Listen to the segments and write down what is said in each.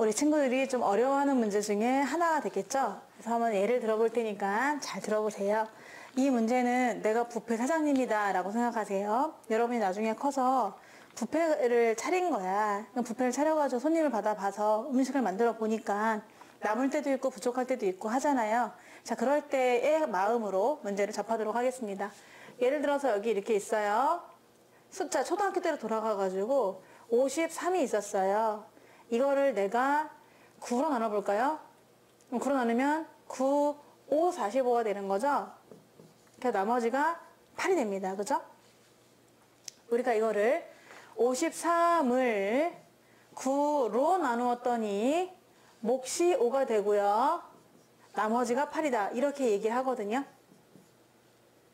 우리 친구들이 좀 어려워하는 문제 중에 하나가 되겠죠? 그래서 한번 예를 들어볼 테니까 잘 들어보세요. 이 문제는 내가 뷔페 사장님이다 라고 생각하세요. 여러분이 나중에 커서 뷔페를 차린 거야. 뷔페를 차려가지고 손님을 받아봐서 음식을 만들어 보니까 남을 때도 있고 부족할 때도 있고 하잖아요. 자, 그럴 때의 마음으로 문제를 접하도록 하겠습니다. 예를 들어서 여기 이렇게 있어요. 숫자 초등학교 때로 돌아가가지고 53이 있었어요. 이거를 내가 9로 나눠볼까요? 그럼 9로 나누면 9, 5, 45가 되는 거죠? 그래서 나머지가 8이 됩니다. 그죠? 우리가 이거를 53을 9로 나누었더니 몫이 5가 되고요. 나머지가 8이다. 이렇게 얘기하거든요.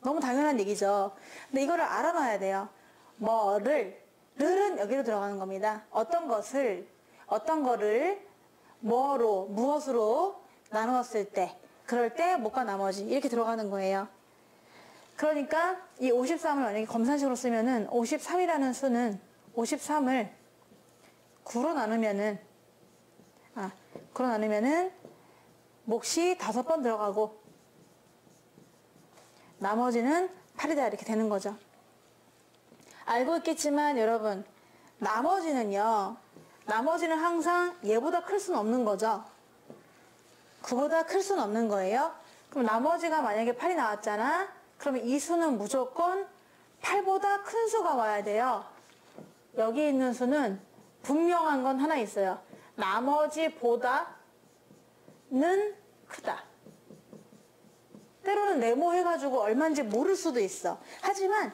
너무 당연한 얘기죠. 근데 이거를 알아놔야 돼요. 를은 여기로 들어가는 겁니다. 어떤 거를 뭐로, 무엇으로 나누었을 때, 그럴 때 뭐가 나머지 이렇게 들어가는 거예요. 그러니까 이 53을 만약에 검산식으로 쓰면은 53이라는 수는 53을 9로 나누면은 몫이 5번 들어가고 나머지는 8이다 이렇게 되는 거죠. 알고 있겠지만 여러분, 나머지는 항상 얘보다 클 수는 없는 거죠. 9보다 클 수는 없는 거예요. 그럼 나머지가 만약에 8이 나왔잖아. 그러면 이 수는 무조건 8보다 큰 수가 와야 돼요. 여기 있는 수는 분명한 건 하나 있어요. 나머지보다는 크다. 때로는 네모해가지고 얼마인지 모를 수도 있어. 하지만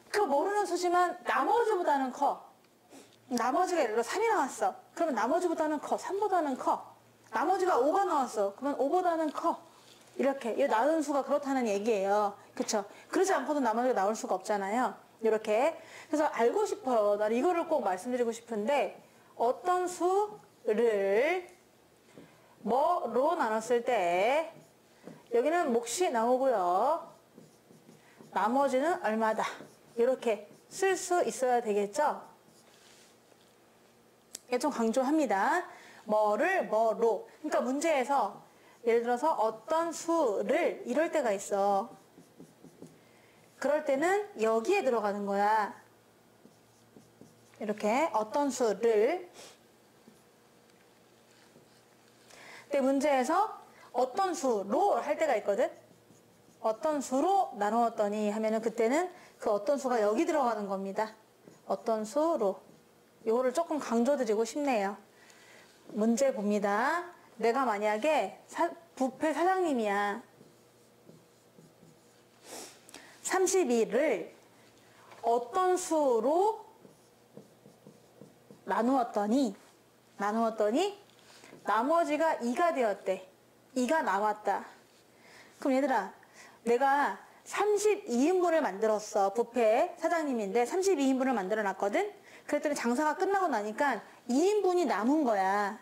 그 모르는 수지만 나머지보다는 커. 나머지가 예를 들어 3이 나왔어. 그러면 나머지보다는 커. 3보다는 커. 나머지가 5가 나왔어. 그러면 5보다는 커. 이렇게. 이 나눈 수가 그렇다는 얘기예요. 그쵸? 그러지 않고도 나머지가 나올 수가 없잖아요. 이렇게. 그래서 알고 싶어요. 난 이거를 꼭 말씀드리고 싶은데, 어떤 수를 뭐로 나눴을 때, 여기는 몫이 나오고요. 나머지는 얼마다. 이렇게 쓸 수 있어야 되겠죠? 이게 좀 강조합니다. 뭐로. 그러니까 문제에서 예를 들어서 어떤 수를 이럴 때가 있어. 그럴 때는 여기에 들어가는 거야. 이렇게 어떤 수를. 근데 문제에서 어떤 수로 할 때가 있거든. 어떤 수로 나누었더니 하면은 그때는 그 어떤 수가 여기 들어가는 겁니다. 어떤 수로. 이거를 조금 강조드리고 싶네요. 문제 봅니다. 내가 만약에 뷔페 사장님이야. 32를 어떤 수로 나누었더니 나머지가 2가 되었대. 2가 남았다. 그럼 얘들아, 내가 32인분을 만들었어. 뷔페 사장님인데 32인분을 만들어 놨거든? 그랬더니 장사가 끝나고 나니까 2인분이 남은 거야.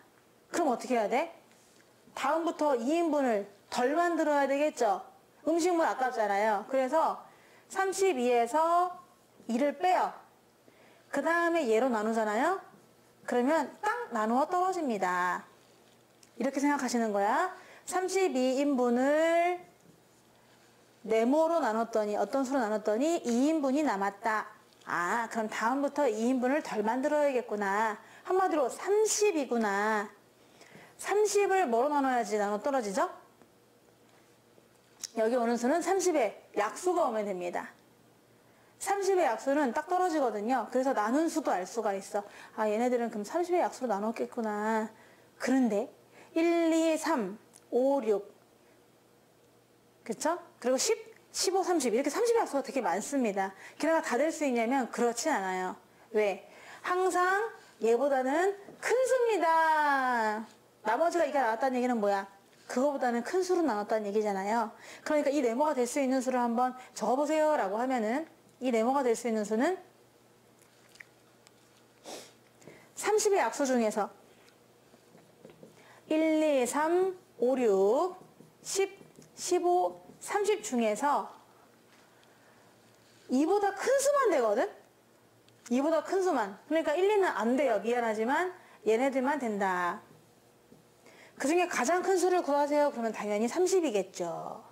그럼 어떻게 해야 돼? 다음부터 2인분을 덜 만들어야 되겠죠? 음식물 아깝잖아요. 그래서 32에서 2를 빼요. 그 다음에 얘로 나누잖아요? 그러면 딱 나누어 떨어집니다. 이렇게 생각하시는 거야. 32인분을 네모로 나눴더니, 어떤 수로 나눴더니 2인분이 남았다. 아, 그럼 다음부터 2인분을 덜 만들어야겠구나. 한마디로 30이구나. 30을 뭐로 나눠야지 나눠 떨어지죠? 여기 오는 수는 30의 약수가 오면 됩니다. 30의 약수는 딱 떨어지거든요. 그래서 나눈 수도 알 수가 있어. 아, 얘네들은 그럼 30의 약수로 나눴겠구나. 그런데 1, 2, 3, 5, 6 그쵸? 그리고 10, 15, 30 이렇게 30의 약수가 되게 많습니다. 걔네가 다 될 수 있냐면 그렇진 않아요. 왜? 항상 얘보다는 큰 수입니다. 나머지가 이가 나왔다는 얘기는 뭐야? 그거보다는 큰 수로 나눴다는 얘기잖아요. 그러니까 이 네모가 될 수 있는 수를 한번 적어보세요 라고 하면은 이 네모가 될 수 있는 수는 30의 약수 중에서 1, 2, 3, 5, 6, 10, 15, 30 중에서 2보다 큰 수만 되거든? 2보다 큰 수만. 그러니까 1, 2는 안 돼요. 미안하지만 얘네들만 된다. 그 중에 가장 큰 수를 구하세요. 그러면 당연히 30이겠죠.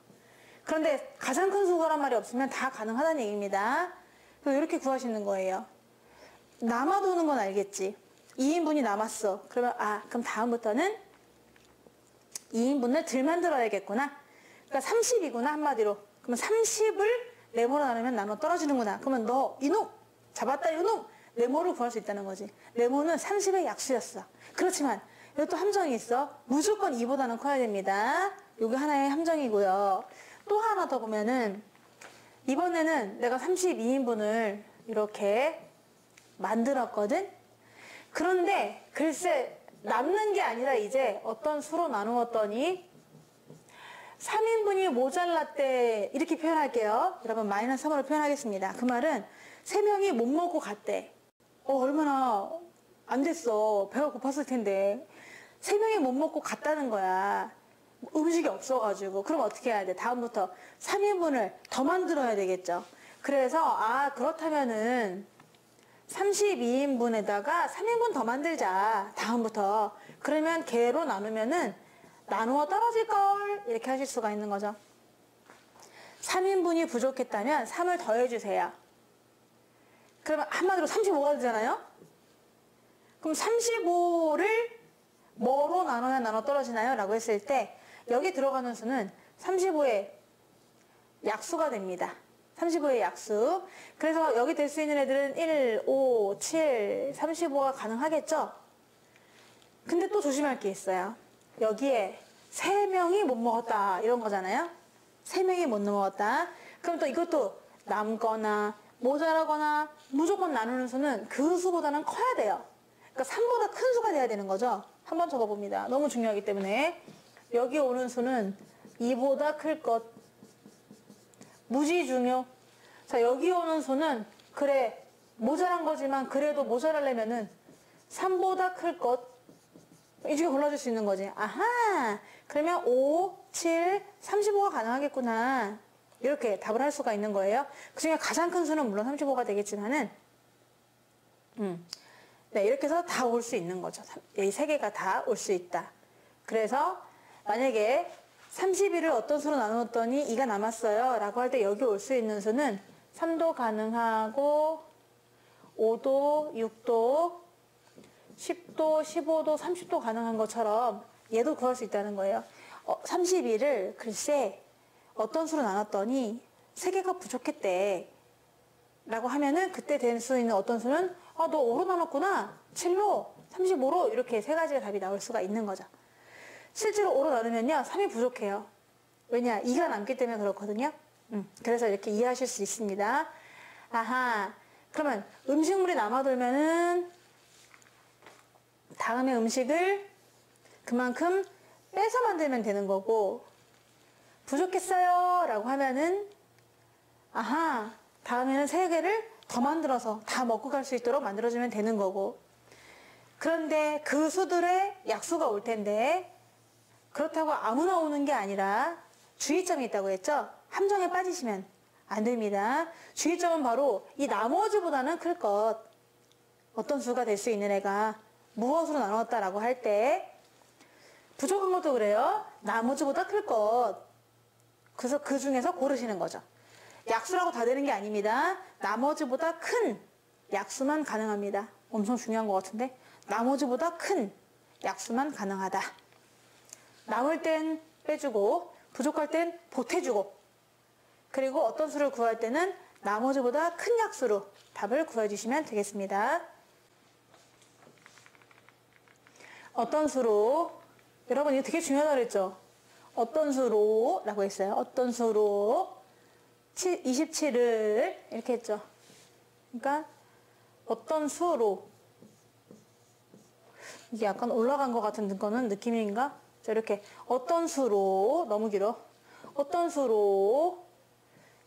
그런데 가장 큰 수거란 말이 없으면 다 가능하다는 얘기입니다. 그래서 이렇게 구하시는 거예요. 남아도는 건 알겠지. 2인분이 남았어. 그러면 그럼 다음부터는 2인분을 덜 만들어야겠구나. 그러니까 30이구나 한마디로. 그러면 30을 네모로 나누면 나눠 떨어지는구나. 그러면 너 이놈 잡았다 이놈 네모를 구할 수 있다는 거지. 네모는 30의 약수였어. 그렇지만 여기 또 함정이 있어. 무조건 2보다는 커야 됩니다. 이게 하나의 함정이고요. 또 하나 더 보면은 이번에는 내가 32인분을 이렇게 만들었거든. 그런데 글쎄 남는 게 아니라 이제 어떤 수로 나누었더니 3인분이 모자랐대. 이렇게 표현할게요. 여러분 마이너스 3으로 표현하겠습니다. 그 말은 3명이 못 먹고 갔대. 얼마나 안 됐어. 배가 고팠을 텐데. 3명이 못 먹고 갔다는 거야. 음식이 없어가지고. 그럼 어떻게 해야 돼? 다음부터 3인분을 더 만들어야 되겠죠. 그래서 그렇다면은 32인분에다가 3인분 더 만들자. 다음부터. 그러면 개로 나누면은 나누어 떨어질걸. 이렇게 하실 수가 있는 거죠. 3인분이 부족했다면 3을 더해주세요. 그러면 한마디로 35가 되잖아요. 그럼 35를 뭐로 나눠야 나눠 떨어지나요? 라고 했을 때 여기 들어가는 수는 35의 약수가 됩니다. 35의 약수. 그래서 여기 될 수 있는 애들은 1, 5, 7, 35가 가능하겠죠? 근데 또 조심할 게 있어요. 여기에 3명이 못 먹었다 이런 거잖아요. 3명이 못 먹었다. 그럼 또 이것도 남거나 모자라거나 무조건 나누는 수는 그 수보다는 커야 돼요. 그러니까 3보다 큰 수가 돼야 되는 거죠. 한번 적어봅니다. 너무 중요하기 때문에. 여기 오는 수는 2보다 클 것. 무지 중요. 자, 여기 오는 수는 그래 모자란 거지만 그래도 모자라려면은 3보다 클 것. 이 중에 골라줄 수 있는 거지. 아하. 그러면 5, 7, 35가 가능하겠구나. 이렇게 답을 할 수가 있는 거예요. 그 중에 가장 큰 수는 물론 35가 되겠지만은, 네, 이렇게 해서 다 올 수 있는 거죠. 이 세 개가 다 올 수 있다. 그래서 만약에 31을 어떤 수로 나누었더니 2가 남았어요. 라고 할 때 여기 올 수 있는 수는 3도 가능하고, 5도, 6도, 10도, 15도, 30도 가능한 것처럼 얘도 구할 수 있다는 거예요. 31을 글쎄 어떤 수로 나눴더니 3개가 부족했대. 라고 하면은 그때 될 수 있는 어떤 수는 너 5로 나눴구나. 7로, 35로 이렇게 3가지가 답이 나올 수가 있는 거죠. 실제로 5로 나누면요. 3이 부족해요. 왜냐? 2가 남기 때문에 그렇거든요. 그래서 이렇게 이해하실 수 있습니다. 아하. 그러면 음식물이 남아돌면은 다음에 음식을 그만큼 빼서 만들면 되는 거고, 부족했어요 라고 하면은 다음에는 3개를 더 만들어서 다 먹고 갈 수 있도록 만들어주면 되는 거고. 그런데 그 수들의 약수가 올 텐데 그렇다고 아무나 오는 게 아니라 주의점이 있다고 했죠. 함정에 빠지시면 안 됩니다. 주의점은 바로 이 나머지보다는 클 것. 어떤 수가 될 수 있는 애가 무엇으로 나눴다라고 할 때 부족한 것도 그래요. 나머지보다 클 것. 그래서 그 중에서 고르시는 거죠. 약수라고 다 되는 게 아닙니다. 나머지보다 큰 약수만 가능합니다. 엄청 중요한 것 같은데. 나머지보다 큰 약수만 가능하다. 남을 땐 빼주고 부족할 땐 보태주고, 그리고 어떤 수를 구할 때는 나머지보다 큰 약수로 답을 구해주시면 되겠습니다. 어떤 수로, 여러분 이거 되게 중요하다고 그랬죠? 어떤 수로 라고 했어요. 어떤 수로 27을 이렇게 했죠. 그러니까 어떤 수로, 이게 약간 올라간 것 같은 거는 느낌인가? 자, 이렇게 어떤 수로, 너무 길어. 어떤 수로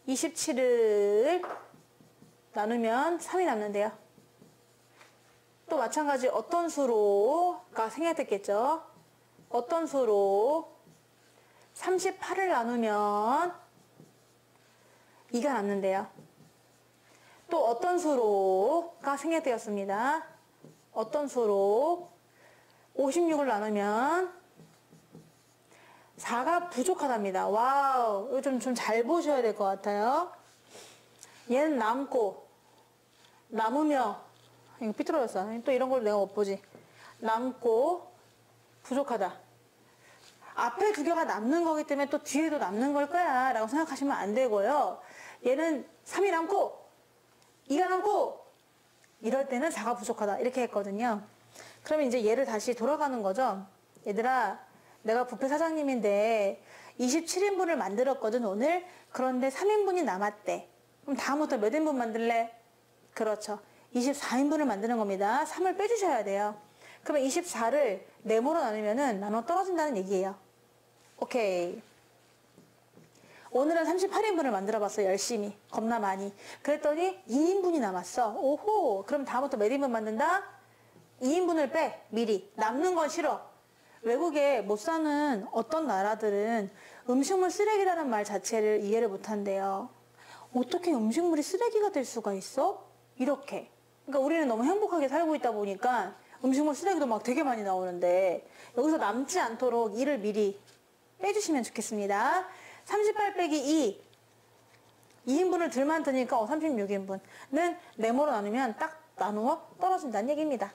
27을 나누면 3이 남는데요. 또 마찬가지 어떤 수로가 생략됐겠죠. 어떤 수로 38을 나누면 2가 남는데요. 또 어떤 수로가 생략되었습니다. 어떤 수로 56을 나누면 4가 부족하답니다. 와우, 이거 좀 잘 보셔야 될 것 같아요. 얘는 남고, 남으며, 이거 삐뚤어졌어. 또 이런 걸 내가 못 보지. 남고, 부족하다. 앞에 두 개가 남는 거기 때문에 또 뒤에도 남는 걸 거야 라고 생각하시면 안 되고요. 얘는 3이 남고, 2가 남고, 이럴 때는 4가 부족하다. 이렇게 했거든요. 그러면 이제 얘를 다시 돌아가는 거죠. 얘들아, 내가 뷔페 사장님인데 27인분을 만들었거든, 오늘. 그런데 3인분이 남았대. 그럼 다음부터 몇 인분 만들래? 그렇죠. 24인분을 만드는 겁니다. 3을 빼주셔야 돼요. 그러면 24를 네모로 나누면은 나눠 떨어진다는 얘기예요. 오케이. 오늘은 38인분을 만들어 봤어, 열심히. 겁나 많이. 그랬더니 2인분이 남았어. 오호. 그럼 다음부터 몇 인분 만든다? 2인분을 빼, 미리. 남는 건 싫어. 외국에 못 사는 어떤 나라들은 음식물 쓰레기라는 말 자체를 이해를 못 한대요. 어떻게 음식물이 쓰레기가 될 수가 있어? 이렇게. 그러니까 우리는 너무 행복하게 살고 있다 보니까 음식물 쓰레기도 막 되게 많이 나오는데 여기서 남지 않도록 2를 미리 빼주시면 좋겠습니다. 38 빼기 2인분을 덜 만드니까 36인분은 네모로 나누면 딱 나누어 떨어진다는 얘기입니다.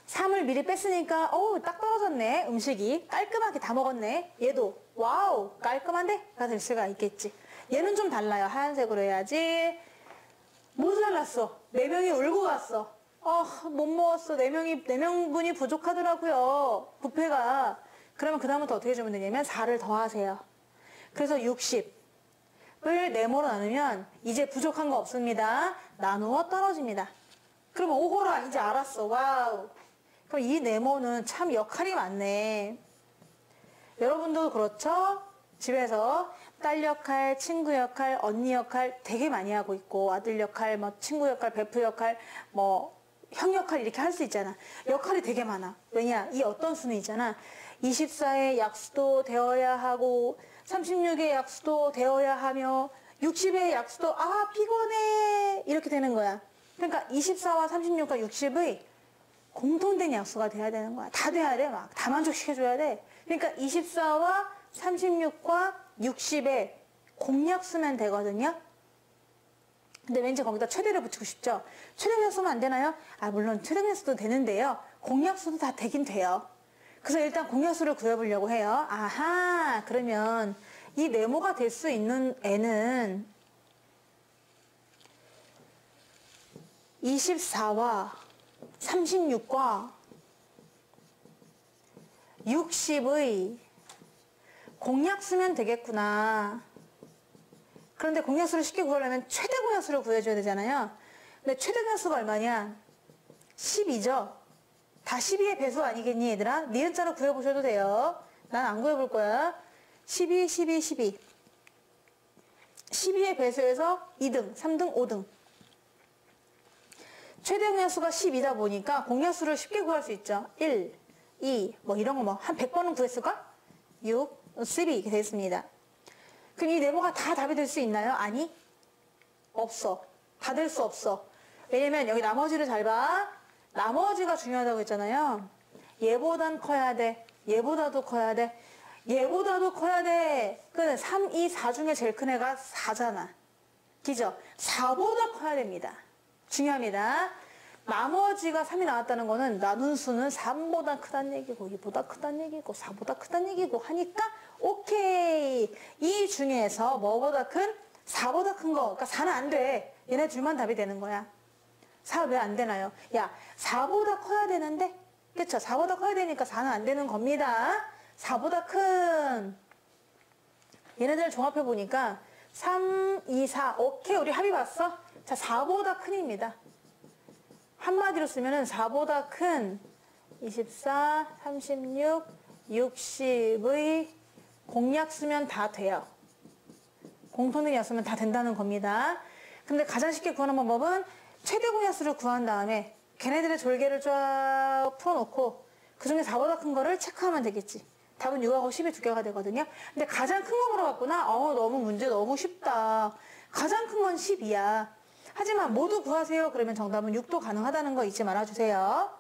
3을 미리 뺐으니까 딱 떨어졌네. 음식이 깔끔하게 다 먹었네. 얘도 와우 깔끔한데? 가 될 수가 있겠지. 얘는 좀 달라요. 하얀색으로 해야지. 모자랐어. 4명이 울고 갔어. 못 먹었어. 4명분이 부족하더라고요. 뷔페가. 그러면 그 다음부터 어떻게 주면 되냐면 4를 더하세요. 그래서 60을 네모로 나누면 이제 부족한 거 없습니다. 나누어 떨어집니다. 그러면 오호라 이제 알았어. 와우. 그럼 이 네모는 참 역할이 많네. 여러분도 그렇죠? 집에서 딸 역할, 친구 역할, 언니 역할 되게 많이 하고 있고 아들 역할, 친구 역할, 베프 역할, 형 역할 이렇게 할 수 있잖아. 역할이 되게 많아. 왜냐? 이 어떤 수는 있잖아. 24의 약수도 되어야 하고 36의 약수도 되어야 하며 60의 약수도 피곤해 이렇게 되는 거야. 그러니까 24와 36과 60의 공통된 약수가 돼야 되는 거야. 다 돼야 돼. 막 다 만족시켜줘야 돼. 그러니까 24와 36과 60의 공약수면 되거든요. 근데 왠지 거기다 최대를 붙이고 싶죠. 최대약수면 안 되나요? 물론 최대약수도 되는데요. 공약수도 다 되긴 돼요. 그래서 일단 공약수를 구해보려고 해요. 아하, 그러면 이 네모가 될 수 있는 애는 24와 36과 60의 공약수면 되겠구나. 그런데 공약수를 쉽게 구하려면 최대 공약수를 구해줘야 되잖아요. 근데 최대 공약수가 얼마냐? 12죠. 다 12의 배수 아니겠니 얘들아? 니은자로 구해보셔도 돼요. 난 안 구해볼 거야. 12, 12, 12. 12의 배수에서 2등, 3등, 5등. 최대 공약수가 12다 보니까 공약수를 쉽게 구할 수 있죠. 1, 2, 이런 거 한 100번은 구했을까? 6, 12 이렇게 되겠습니다. 그럼 이 네모가 다 답이 될 수 있나요? 아니, 없어. 다 될 수 없어. 왜냐면 여기 나머지를 잘 봐. 나머지가 중요하다고 했잖아요. 얘보단 커야 돼. 얘보다도 커야 돼. 얘보다도 커야 돼. 그 3, 2, 4 중에 제일 큰 애가 4잖아. 그죠? 4보다 커야 됩니다. 중요합니다. 나머지가 3이 나왔다는 거는 나눈 수는 3보다 크다는 얘기고 2보다 크다는 얘기고 4보다 크다는 얘기고 하니까 오케이. 이 중에서 뭐보다 큰? 4보다 큰 거. 그러니까 4는 안 돼. 얘네 둘만 답이 되는 거야. 4 왜 안 되나요? 야, 4보다 커야 되는데? 그쵸? 4보다 커야 되니까 4는 안 되는 겁니다. 4보다 큰 얘네들 종합해 보니까 3, 2, 4 오케이. 우리 합의 봤어? 자, 4보다 큰입니다. 한마디로 쓰면은 4보다 큰 24, 36, 60의 공약수면 다 돼요. 공통된 약수면 다 된다는 겁니다. 근데 가장 쉽게 구하는 방법은 최대 공약수를 구한 다음에 걔네들의 졸개를 쫙 풀어놓고 그 중에 4보다 큰 거를 체크하면 되겠지. 답은 6하고 10이 두 개가 되거든요. 근데 가장 큰 거 물어봤구나. 너무 문제 너무 쉽다. 가장 큰 건 10이야. 하지만 모두 구하세요. 그러면 정답은 6도 가능하다는 거 잊지 말아주세요.